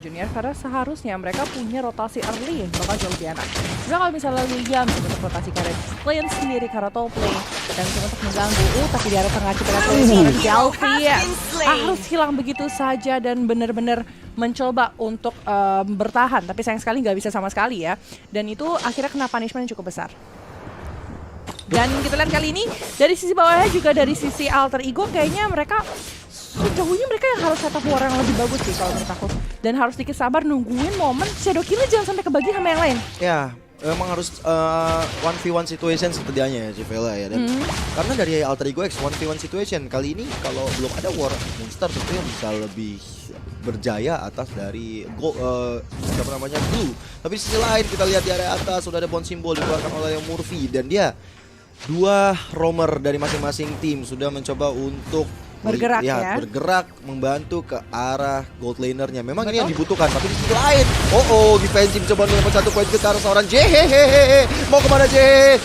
Junior karena seharusnya mereka punya rotasi early yang bakal jauh lebih enak. Sebenarnya kalau misalnya William untuk rotasi karet Flynn sendiri karena top lane dan cuma untuk mengganggu, tapi di arah tengah kita lihat Delphia harus hilang begitu saja dan benar-benar mencoba untuk bertahan, tapi sayang sekali nggak bisa sama sekali ya. Dan itu akhirnya kena punishment yang cukup besar. Dan kita lihat kali ini dari sisi bawahnya juga dari sisi alter ego kayaknya mereka sejauh ini mereka yang harus setup war yang lebih bagus sih kalau menurut aku. Dan harus dikit sabar nungguin momen Shadow Kill jangan sampai kebagi sama yang lain. Ya, emang harus 1v1 situation setidaknya ya Civela ya. Dan karena dari Alter Ego X 1v1 situation kali ini kalau belum ada war, Monster tentunya bisa lebih berjaya atas dari Blue. Tapi di sisi lain kita lihat di area atas sudah ada bond simbol dikeluarkan oleh Murphy dan dia dua roamer dari masing-masing tim sudah mencoba untuk bergerak ya, bergerak membantu ke arah gold lanernya. Memang ini yang dibutuhkan, tapi di sisi lain, defensive coba mendapat 1 poin ke arah seorang Jehehehe. Mau kemana Jehe?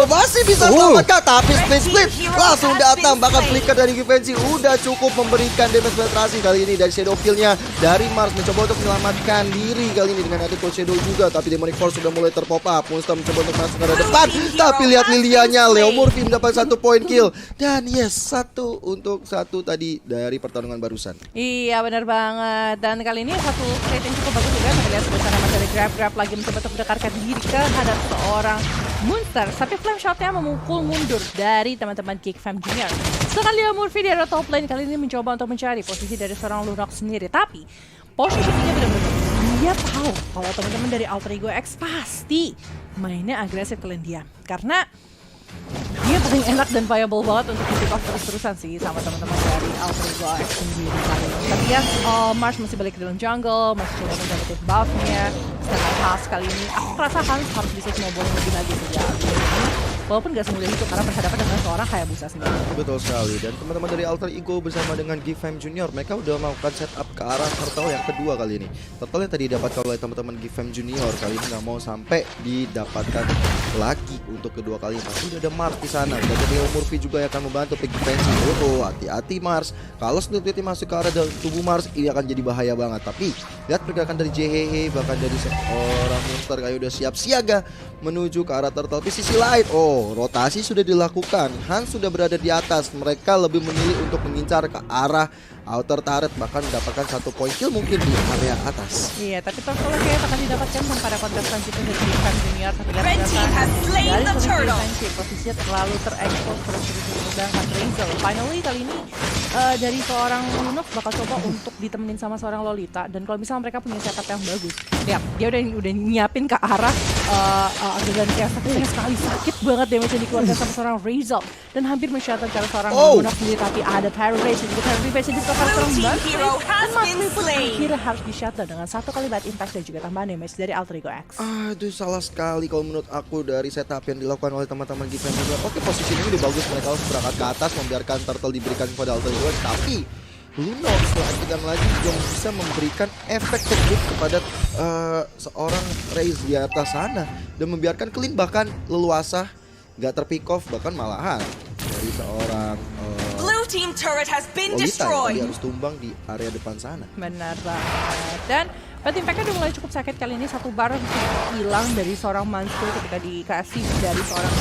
Masih bisa selamatkan, tapi split langsung datang. Bahkan flicker dari defensive udah cukup memberikan damage penetrasi kali ini dari Shadow Kill-nya dari Mars mencoba untuk menyelamatkan diri kali ini dengan ada Cold Shadow juga, tapi Demonic Force sudah mulai terpop up. Monster mencoba untuk masuk ke arah depan, tapi lihat Lilianya, Leo Murphy mendapat 1 poin kill dan yes, 1 untuk 1 tadi dari pertarungan barusan. Iya benar banget. Dan kali ini satu trade yang cukup bagus juga. Kita lihat sebelah sana masih ada grab lagi mencoba untuk mendekatkan diri terhadap seorang Monster. Tapi flame shotnya memukul mundur dari teman-teman Geek Fam Junior. Sedangkan Leo Murphy di area top lane kali ini mencoba untuk mencari posisi dari seorang Lunox sendiri. Tapi posisinya benar-benar dia tahu kalau teman-teman dari Alter Ego X pasti mainnya agresif kalian dia. Karena dia paling enak dan viable banget untuk di-pick off terus-terusan sih sama teman-teman dari Alter Ego X sendiri kali ini. Tapi ya, Mars masih balik ke dalam jungle, masih coba mendapetin buff-nya. Sedangkan Hans kali ini, aku merasa Hans harus bisa snowballing lebih lagi sejak walaupun gak semudah itu karena berhadapan dengan seorang Hayabusa sendiri. Betul sekali, dan teman-teman dari Alter Ego bersama dengan Gfam Junior mereka udah melakukan setup ke arah turtle yang kedua kali ini. Turtle yang tadi didapatkan oleh teman-teman Gfam Junior kali ini nggak mau sampai didapatkan lagi untuk kedua kali. Tapi udah ada Mars di sana, udah ada Leo Murphy juga yang akan membantu pick defense. Hati-hati Mars, kalau split masuk ke arah tubuh Mars ini akan jadi bahaya banget. Tapi lihat pergerakan dari JHE, bahkan dari seorang Monster kayak udah siap siaga menuju ke arah turtle. Di sisi lain, rotasi sudah dilakukan. Hans sudah berada di atas. Mereka lebih memilih untuk mengincar ke arah outer turret, bahkan mendapatkan 1 poin kill mungkin di area atas. Iya, tapi turtle kayak akan didapatkan pada kontestan kita dari Gfam Junior. Tapi dari posisinya terlalu terekspos terus-terusan. Sedangkan Razel finally kali ini dari seorang Lunox bakal coba untuk ditemenin sama seorang Lolita. Dan kalau misalnya mereka punya setup yang bagus, ya dia udah nyiapin ke arah adegan chaos. Tapi sekali sakit banget damage yang dikeluarkan sama seorang Razel dan hampir men-shatter cara seorang Lunox sendiri. Tapi ada Pyro Rage dan juga Pyro Rage yang dikeluarkan seorang Bunsky dan Matri pun akhirnya harus di-shatter dengan 1 kali bad impact dan juga tambahan damage dari Alter Ego X. Aduh, salah sekali kalau menurut aku dari setup yang dilakukan oleh teman-teman Gfam Junior. Oke, posisi ini udah bagus, mereka harus berangkat ke atas membiarkan turtle diberikan kepada Alter Ego X, tapi Lunox lagi belum bisa memberikan efek teknik kepada seorang Raze di atas sana dan membiarkan clean bahkan leluasa, nggak terpick off, bahkan malahan dari seorang Team turret has been Lolita destroyed. yang harus tumbang di area depan sana. Benar banget. Dan bad impact-nya udah mulai cukup sakit kali ini. 1 bar hilang dari seorang Mansur ketika dikasih dari seorang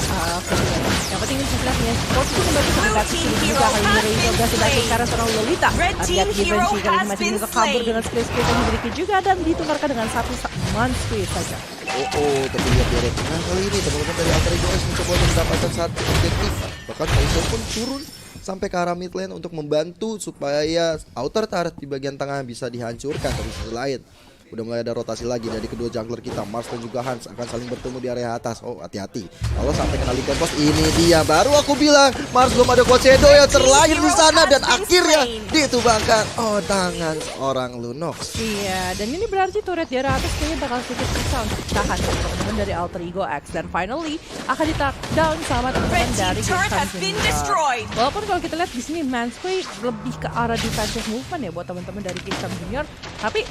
Ferdinand. Yang penting ini sebenarnya Sports itu kembali mendekati sini juga kali ini Razel dan sudah karena seorang Lolita. Lihat Givenchy kali ini masih bisa kabur dengan split yang dimiliki juga dan ditukarkan dengan 1 Mansur saja. Tapi lihat di area tengah kali ini teman-teman dari Alter Ego X mencoba untuk mendapatkan 1 objektif. Bahkan Kaiser pun turun sampai ke arah mid lane untuk membantu supaya outer turret di bagian tengah bisa dihancurkan. Dari sisi lain udah mulai ada rotasi lagi dari kedua jungler kita. Mars dan juga Hans akan saling bertemu di area atas. Hati-hati kalau sampai kena Lincoln Post. Ini dia baru aku bilang Mars belum ada Cold Shadow yang terlahir di sana dan akhirnya ditumbangkan tangan seorang Lunox. Iya, dan ini berarti turret di area atas kayaknya bakal sedikit susah untuk tahan teman-teman dari Alter Ego X. Dan finally akan di-takedown sama teman-teman dari Gfam Junior. Walaupun kalau kita lihat di sini Mansquay lebih ke arah defensive movement ya buat teman-teman dari Gfam Junior. Tapi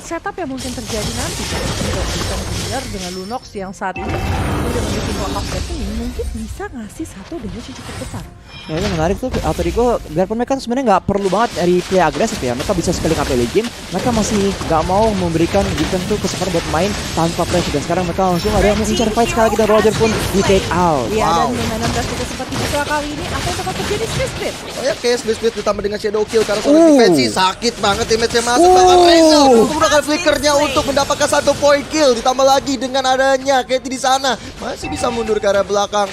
setup yang mungkin terjadi nanti Gfam Junior dengan Lunox yang saat ini udah memiliki Clock of Death ini mungkin bisa ngasih satu damage yang cukup besar. Ya itu menarik tuh Alter Ego, biarpun mereka sebenarnya nggak perlu banget dari play agresif ya, mereka bisa scaling up early game, mereka masih nggak mau memberikan Giffen tuh kesempatan buat main tanpa pressure, dan sekarang mereka langsung ada yang mengincar fight sekali lagi dan Roger pun di take out. Iya, Wow. dan dengan 16 juga seperti itu kali ini apa yang bakal terjadi Split? Oh ya, kayak split ditambah dengan shadow kill karena soal defensi sakit banget damage-nya masuk ke Reza. Menggunakan flickernya untuk mendapatkan 1 point kill, ditambah lagi dengan adanya Katie di sana masih bisa mundur ke arah belakang.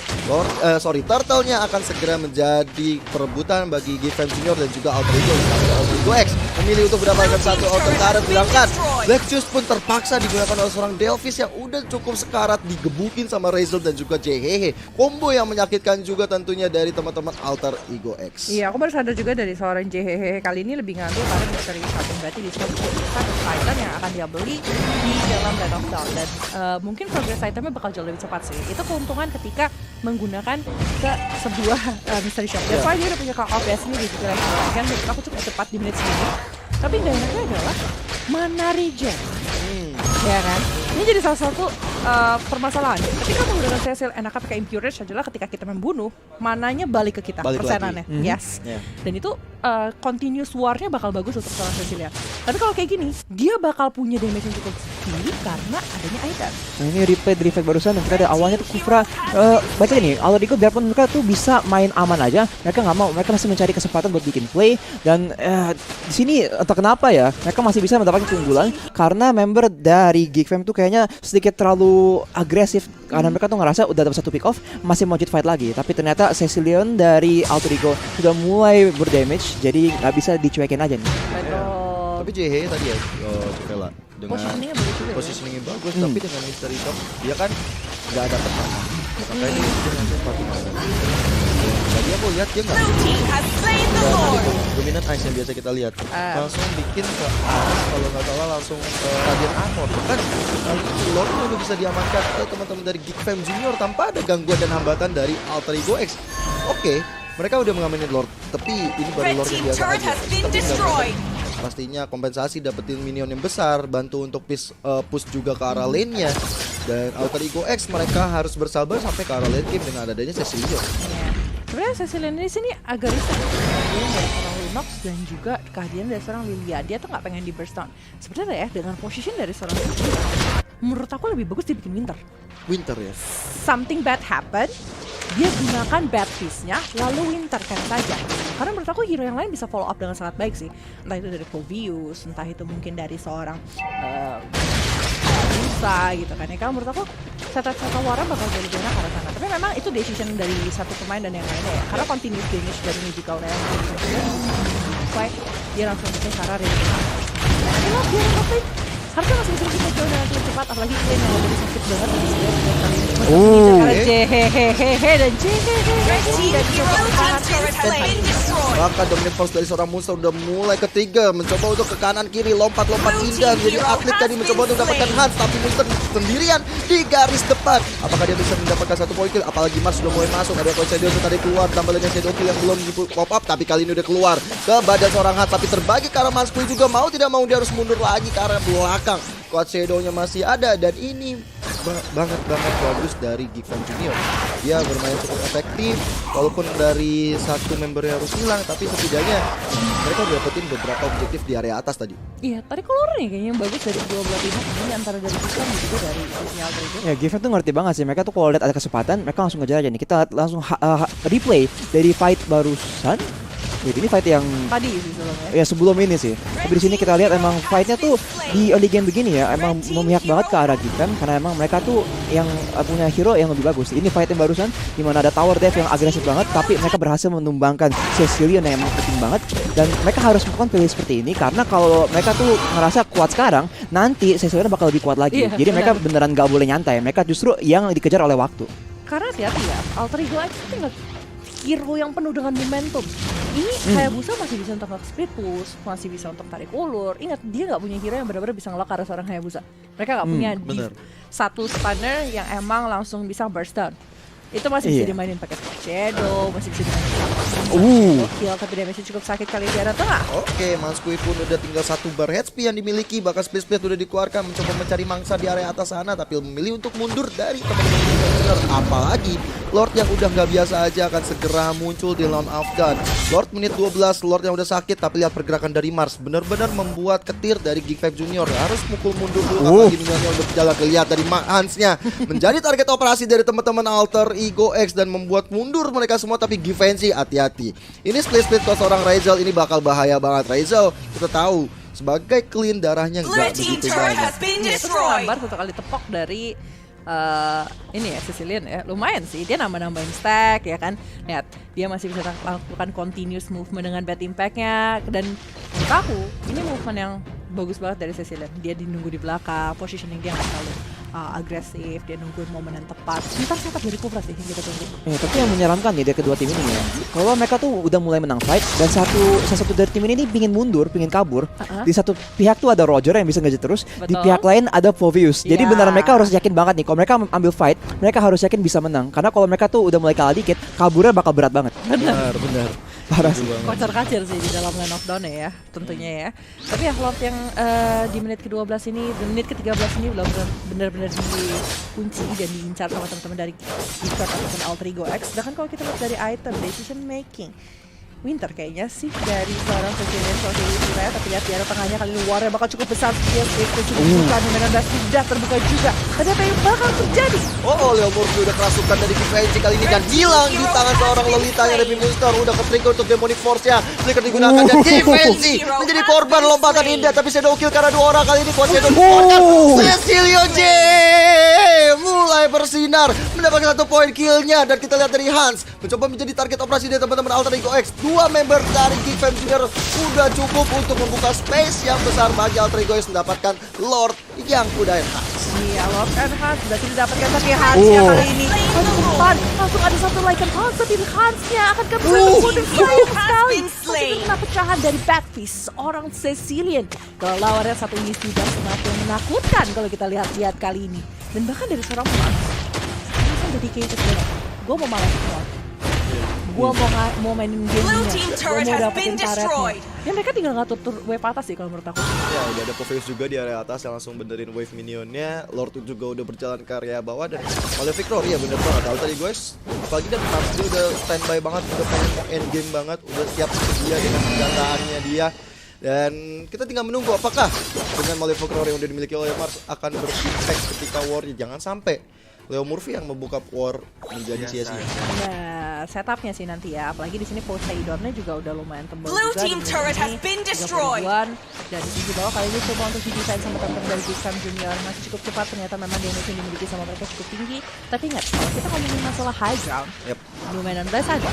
Turtle-nya akan segera menjadi perebutan bagi Giffen Junior dan juga Alter Ego. Alter Ego X memilih untuk mendapatkan 1 outer turret, sedangkan Black Juice pun terpaksa digunakan oleh seorang Delvis yang udah cukup sekarat, digebukin sama Razel dan juga JHH. Combo yang menyakitkan juga tentunya dari teman-teman Alter Ego X. Iya, aku baru sadar juga dari seorang JHH kali ini lebih ngambil pada Mystery Shotgun, berarti di sini satu item yang akan dia beli di dalam Land of Dawn, dan mungkin progress itemnya bakal jauh lebih cepat sih. Itu keuntungan ketika menggunakan ke sebuah Mystery Shotgun. That's why dia udah punya Clock of Death sendiri gitu kan, menurut aku cukup cepat di menit segini. Tapi gak enaknya adalah mana regen. Ya kan? Ini jadi salah satu permasalahan. Ketika menggunakan Cecil enaknya pakai Impure Rage adalah ketika kita membunuh, mananya balik ke kita, Balik persenannya. lagi. Yes. Yeah. Dan itu continuous war-nya bakal bagus untuk seorang Cecilia. Tapi kalau kayak gini, dia bakal punya damage yang cukup tinggi karena adanya item. Nah ini replay dari fight barusan, mereka ada awalnya tuh Kufra baca ini, Alter Ego biarpun mereka tuh bisa main aman aja, mereka nggak mau, mereka masih mencari kesempatan buat bikin play, dan di sini entah kenapa ya, mereka masih bisa mendapatkan keunggulan karena member dari Geekfam tuh kayaknya sedikit terlalu agresif, karena mereka tuh ngerasa udah dapat 1 pick off, masih mau fight lagi, tapi ternyata Cecilion dari Alter Ego sudah mulai berdamage, jadi nggak bisa dicuekin aja nih. Betul. Tapi JH tadi ya, Vela dengan Positioningnya bagus juga ya. positioningnya bagus, tapi dengan Mystery Shot dia kan nggak ada pertama, makanya dia langsung pakai mana. Tadi aku lihat dia nggak Blue team has slain the Lord. dominant ice yang biasa kita lihat, langsung bikin ke atas, kalau nggak salah langsung ke Radiant Armor. Kan kali ini Lord juga bisa diamankan ke teman-teman dari Geekfam Junior tanpa ada gangguan dan hambatan dari Alter Ego X. Oke, mereka udah mengamankan Lord, tapi ini baru Red Lord yang team biasa turret aja. has been Tapi nggak destroyed. pastinya kompensasi dapetin minion yang besar, bantu untuk push juga ke arah lane-nya. Dan Alter Ego X mereka harus bersabar sampai ke arah lane game dengan adanya Cecilion. Sebenarnya Cecilion di sini agak riskan. Kehadiran dari seorang Lunox dan juga kehadiran dari seorang Lilia. Dia tuh nggak pengen di burst down. Sebenarnya ya dengan position dari seorang Cecilion, menurut aku lebih bagus dibikin Winter. Winter ya. Something bad happen, dia gunakan bad piece-nya, lalu Winter kan saja. Karena menurut aku hero yang lain bisa follow up dengan sangat baik sih. Entah itu dari Provius, entah itu mungkin dari seorang Musa gitu kan ya. Kalau menurut aku Seta Wara bakal jadi enak ke arah sana. Tapi memang itu decision dari satu pemain dan yang lainnya ya. Karena continuous damage dari Magical Realm supaya dia langsung bikin cara ready. Kalau dia nge-play, harusnya masih bisa kita jauh dengan cepat, apalagi lane yang udah sakit banget di sini kali ini. Karena jehehehe dan Red team dan hero team turret has been destroyed. Maka dominant force dari seorang monster udah mulai ketiga, mencoba untuk ke kanan kiri, lompat-lompat indah. Jadi atlet tadi mencoba untuk mendapatkan Hans, tapi monster sendirian di garis depan. Apakah dia bisa mendapatkan 1 point kill? Apalagi Mars sudah mulai masuk, ada Coach Shadow tadi keluar, tambah dengan Shadow kill yang belum di pop up, tapi kali ini udah keluar ke badan seorang Hans, tapi terbagi ke arah Mars juga mau tidak mau dia harus mundur lagi ke arah belakang. Quad Shadow-nya masih ada, dan ini banget bagus dari Geekfam Junior. Dia bermain cukup efektif, walaupun dari satu membernya harus hilang, tapi setidaknya mereka udah dapetin beberapa objektif di area atas tadi. iya, tadi keluar nih kayaknya yang bagus dari dua belah pihak ini, antara dari Islam dan juga dari Sinyal itu. Ya, Giffen tuh ngerti banget sih. Mereka tuh kalau lihat ada kesempatan, mereka langsung ngejar aja nih. Kita langsung replay dari fight barusan. Wait, ini fight yang Tadi sih sebelumnya. ya sebelum ini sih. Tapi di sini kita lihat emang fightnya tuh di early game begini ya, emang memihak banget ke arah Giffen karena emang mereka tuh yang punya hero yang lebih bagus. Ini fight yang barusan di mana ada tower dev yang agresif banget, tapi mereka berhasil menumbangkan Cecilion yang emang penting banget, dan mereka harus melakukan pilih seperti ini karena kalau mereka tuh ngerasa kuat sekarang, nanti Cecilion bakal lebih kuat lagi. Iya, Jadi benar. mereka beneran gak boleh nyantai. Mereka justru yang dikejar oleh waktu. Karena hati-hati ya, Alter Ego X itu nggak hero yang penuh dengan momentum. Ini Hayabusa masih bisa untuk split push, masih bisa untuk tarik ulur. Ingat, dia nggak punya hero yang benar-benar bisa ngelak ke arah seorang Hayabusa. Mereka nggak punya bener. satu stunner yang emang langsung bisa burst down. Itu masih bisa Iya. dimainin pakai Spark Shadow, masih bisa dimainin kill, tapi damage-nya cukup sakit kali di arah tengah. Oke, Manskui pun udah tinggal 1 bar HP yang dimiliki. Bahkan split udah dikeluarkan mencoba mencari mangsa di area atas sana, tapi memilih untuk mundur dari teman-teman Defender. Apalagi Lord yang udah nggak biasa aja akan segera muncul di Lawn of God. Lord menit 12, Lord yang udah sakit, tapi lihat pergerakan dari Mars benar-benar membuat ketir dari Geek5 Junior. Harus mukul mundur dulu, apalagi minionnya udah berjalan. Lihat dari Hansnya menjadi target operasi dari teman-teman Alter Ego X dan membuat mundur mereka semua. Tapi Givenchy hati-hati. Ini split ke seorang Razel, ini bakal bahaya banget. Razel kita tahu sebagai clean darahnya Blue nggak team begitu turret banyak. has been Iya, itu destroyed. gambar 1 kali tepok dari ini ya Sicilian ya, lumayan sih, dia nambah-nambahin stack ya kan. Lihat, dia masih bisa lakukan continuous movement dengan bad impact-nya. Dan menurut aku ini movement yang bagus banget dari Sicilian. Dia nunggu di belakang, positioning dia nggak terlalu agresif, dia nungguin momen yang tepat. Ntar setup dari Kufra sih yang kita tunggu. Tapi yang menyeramkan nih dari kedua tim ini ya, kalau mereka tuh udah mulai menang fight dan salah satu dari tim ini pingin mundur, pingin kabur. Di satu pihak tuh ada Roger yang bisa ngejar terus, di Betul. pihak lain ada Fovius. Jadi Iya. benar mereka harus yakin banget nih, kalau mereka ambil fight, mereka harus yakin bisa menang. Karena kalau mereka tuh udah mulai kalah dikit, kaburnya bakal berat banget. Benar. Parah sih. Kocar-kacir sih di dalam line of down ya tentunya ya. Tapi ya Lord yang di menit ke-12 ini, di menit ke-13 ini belum benar-benar dikunci dan diincar sama teman-teman dari Discord ataupun Alter Ego X. Sedangkan kalau kita lihat dari item decision making, Winter kayaknya sih dari seorang Sicilian soal Suraya, tapi lihat di arah tengahnya kali ini warnya bakal cukup besar, skill cukup buka, nomor 16 sudah terbuka juga. Tapi apa yang bakal terjadi? Oh, Leo Murphy udah kerasukan dari Givenchy kali ini dan hilang di tangan seorang Lolita yang dari Monster. Udah ke-trigger untuk Demonic Force-nya. Flicker digunakan dan Givenchy menjadi korban lompatan indah, tapi shadow kill karena 2 orang kali ini. Kuat shadow dikeluarkan. Cecilio J mulai bersinar, mendapatkan 1 poin kill-nya. Dan kita lihat dari Hans mencoba menjadi target operasi dari teman-teman Alter Ego X. 2 member dari Geek5 Junior sudah cukup untuk membuka space yang besar bagi Alter Ego X mendapatkan Lord yang udah enhance. Iya, Lord and Hans berarti didapatkan, tapi Hansnya kali ini depan langsung ada satu Lycan Hans, tapi Hansnya akan kembali mundur sayang sekali. Masih kena pecahan dari Backfist, seorang Sicilian. Kalau lawannya satu ini sudah semakin menakutkan kalau kita lihat-lihat kali ini. Dan bahkan dari seorang Hans, langsung dedicated banget. Gue mau malah Lord. Gue mau mainin gamenya, Blue team gue turret mau has dapetin been turretnya. destroyed. Ya mereka tinggal ngatur wave atas sih kalau menurut aku. Ya udah ada Poveus juga di area atas yang langsung benerin wave minionnya. Lord juga udah berjalan ke area bawah dan oleh Victory ya bener banget. Alter Ego X apalagi dan Mars dia udah standby banget, udah pengen mau end game banget, udah siap sedia dengan senjataannya dia. Dan kita tinggal menunggu apakah dengan Malefic Roar yang udah dimiliki oleh Mars akan berimpact ketika war. Jangan sampai Leo Murphy yang membuka war menjadi sia-sia. Nah, setupnya sih nanti ya, apalagi di sini Poseidonnya juga udah lumayan tebal Blue juga. team di turret sini has been 30 destroyed. ribuan. Dan di sisi bawah kali ini coba untuk didesain sama teman-teman dari Geek5 Junior masih cukup cepat, ternyata memang damage yang dimiliki sama mereka cukup tinggi. Tapi ingat, kalau kita ngomongin masalah high ground, Yep. lumayan best aja.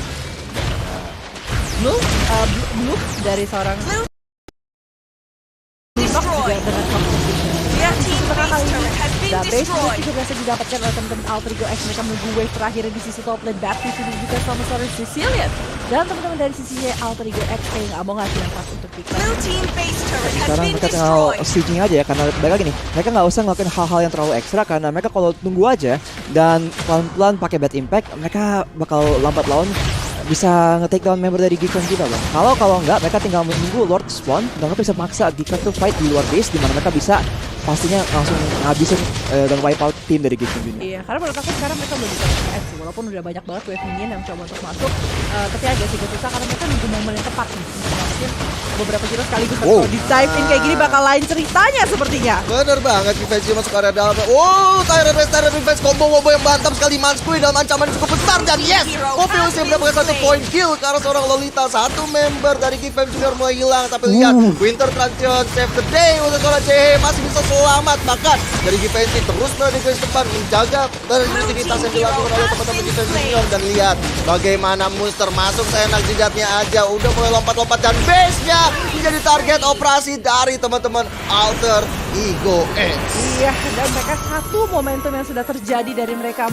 Blue dari seorang Fox juga dengan Their team base turret has been base destroyed. juga berhasil didapatkan oleh teman-teman Alter Ego X. Mereka menunggu wave terakhir di sisi top lane. Baptist ini juga sama seorang Sicilian. Dan teman-teman dari sisi Alter Ego X kayak nggak mau ngasih yang pas untuk pick. Blue team base turret has Sekarang been mereka tinggal destroyed. staging aja ya, karena balik lagi nih, mereka nggak usah ngelakuin hal-hal yang terlalu ekstra, karena mereka kalau tunggu aja dan pelan-pelan pakai bad impact, mereka bakal lambat laun bisa nge-take down member dari Geek5 juga bang. Kalau nggak, mereka tinggal menunggu Lord spawn dan mereka bisa maksa Geek5 tuh fight di luar base, di mana mereka bisa pastinya langsung ngabisin dan wipe out tim dari Geek5 Junior. Iya, karena menurut aku sekarang mereka belum bisa nge-add sih. Walaupun udah banyak banget wave minion yang coba untuk masuk, tapi agak sih susah karena mereka nunggu momen yang tepat nih. Mungkin beberapa hero sekaligus kalau di dive in kayak gini bakal lain ceritanya sepertinya. Bener banget, Givenchy masuk area dalam. Tyrant Defense combo yang mantap sekali. Manskui dalam ancaman cukup besar dan yes, Poveus yang mendapatkan 1 point kill karena seorang Lolita. 1 member dari Geek5 Junior mulai hilang, tapi lihat Winter Transition save the day untuk seorang CH masih bisa selamat. Bahkan dari Givenchy terus berada di garis depan menjaga rutinitas yang dilakukan oleh teman-teman Geek5 Junior. Dan lihat bagaimana Monster masuk seenak jidatnya aja, udah mulai lompat-lompat dan base-nya menjadi target operasi dari teman-teman Alter Ego X. Iya, dan mereka satu momentum yang sudah terjadi dari mereka